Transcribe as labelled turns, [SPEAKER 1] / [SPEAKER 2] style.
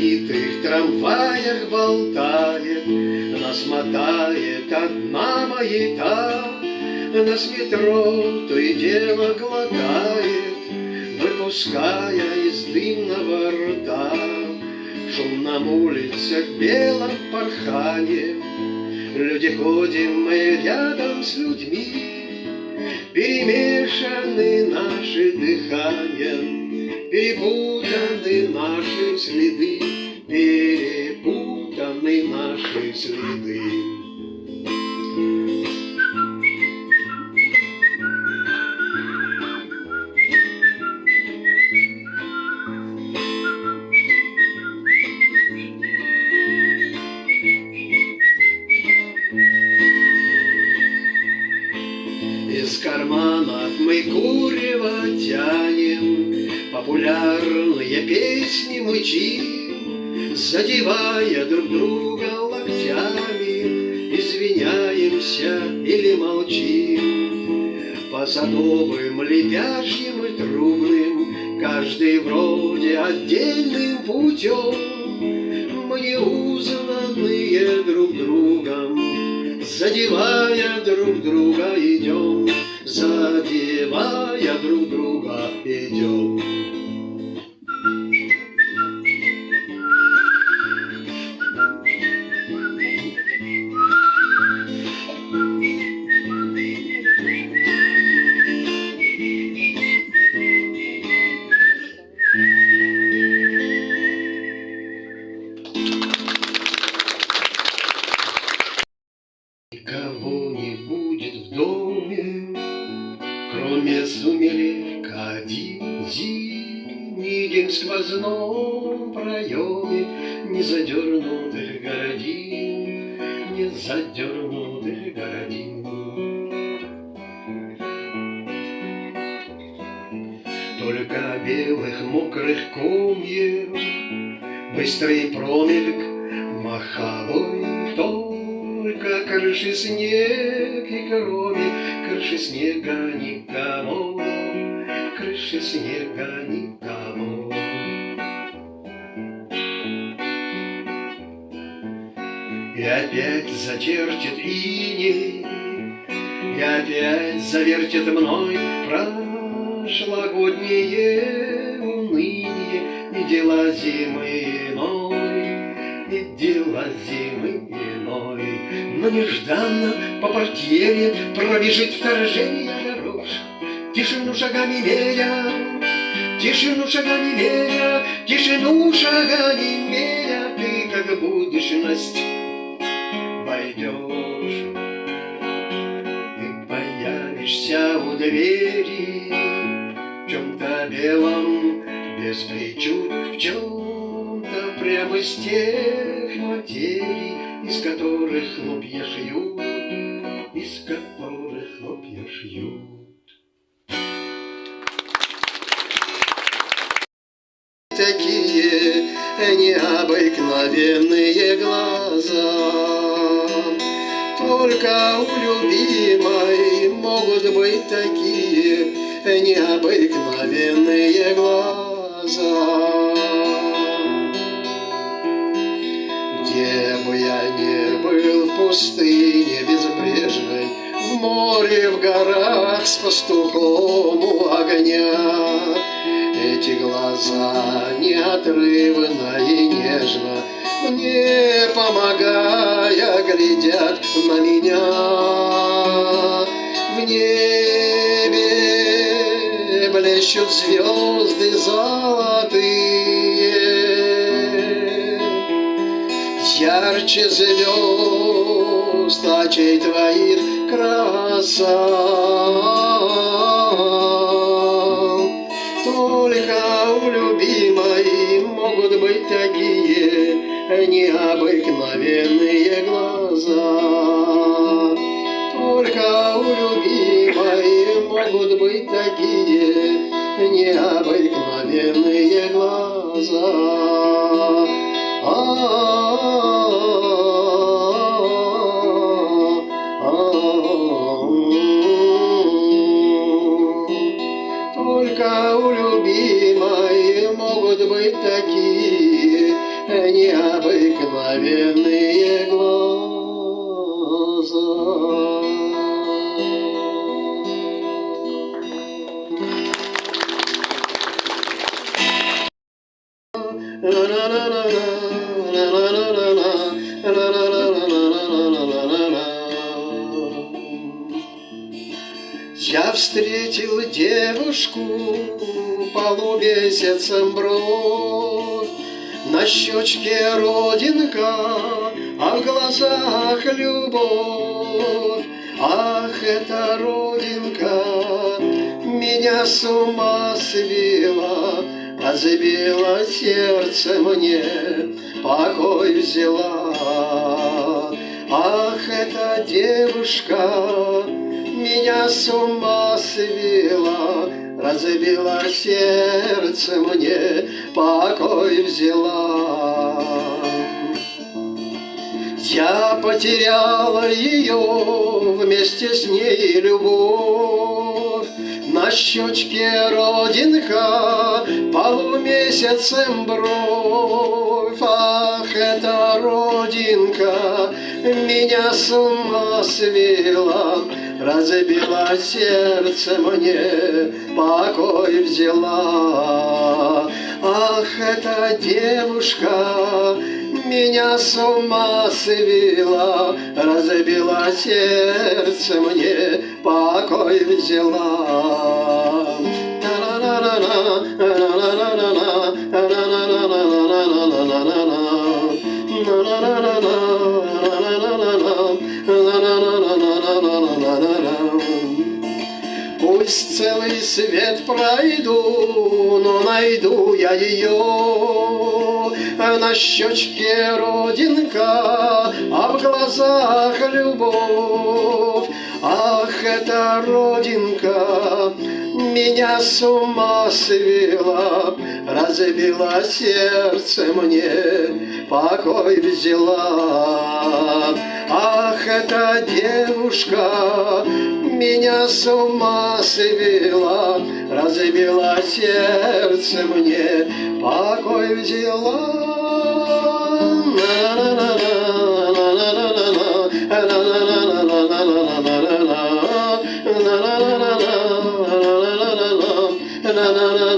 [SPEAKER 1] разбитых трамваях болтает, нас мотает одна маята, нас метро то и дело глотает, выпуская из дымного рта. Шум на улицах белом порханье, люди ходим мы рядом с людьми, перемешаны наши дыхания, перепутаны наши следы, перепутаны наши следы. Из карманов мы курево тянем, популярные песни мычим, задевая друг друга локтями, извиняемся или молчим. По садовым, лепяшьим и трубным, каждый вроде отдельным путем, мы не узнанные друг другом, задевая друг друга идем, задевая друг друга идем. Никого не будет в доме, кроме сумерек один зимний день в сквозном проеме незадернутых городин, незадернутых городин. Только белых мокрых комьев, быстрый промельк маховой, только крыши снег, и кроме крыши снега никого, крыши снега никого. И опять зачертит иней, и опять завертит мной прошлогоднее уныние и дела зимы иной, и дела зимы иной. Но нежданно по портьере пробежит вторжение дорож, тишину шагами меря, тишину шагами меря, тишину шагами меря, ты как будущность войдешь. Ты появишься у двери в чем-то белом, без причуд, в чем-то прямо из тех материй, из которых хлопья шьют, из которых хлопья шьют. Такие необыкновенные глаза только у любимой могут быть такие необыкновенные глаза. Где бы я ни был, в пустыне безбрежной, в море, в горах, с пастухом у огня, эти глаза неотрывно и нежно, мне помогая, глядят на меня. В небе блещут звезды золотые, ярче звезд очей твоих краса. Только у любимой могут быть такие необыкновенные глаза. Только у любимой могут быть такие необыкновенные глаза. Только у любимой могут быть такие Я встретил девушку полумесяцем бровь, на щечке родинка, а в глазах любовь. Ах, эта родинка меня с ума свела, а забила сердце мне, покой взяла. Ах, эта девушка меня с ума свела, разбила сердце мне, покой взяла. Я потеряла ее, вместе с ней любовь. На щечке родинка, полумесяцем бровь. Ах, эта родинка меня с ума свела, разбила сердце мне, покой взяла. Ах, эта девушка меня с ума свела, разбила сердце мне, покой взяла. Пусть целый свет пройду, но найду я ее. На щечке родинка, а в глазах любовь. Ах, эта родинка меня с ума свела, разбила сердце мне, покой взяла. Ах, эта девушка меня с ума свела, разбила сердце мне, покой взяла. Na na na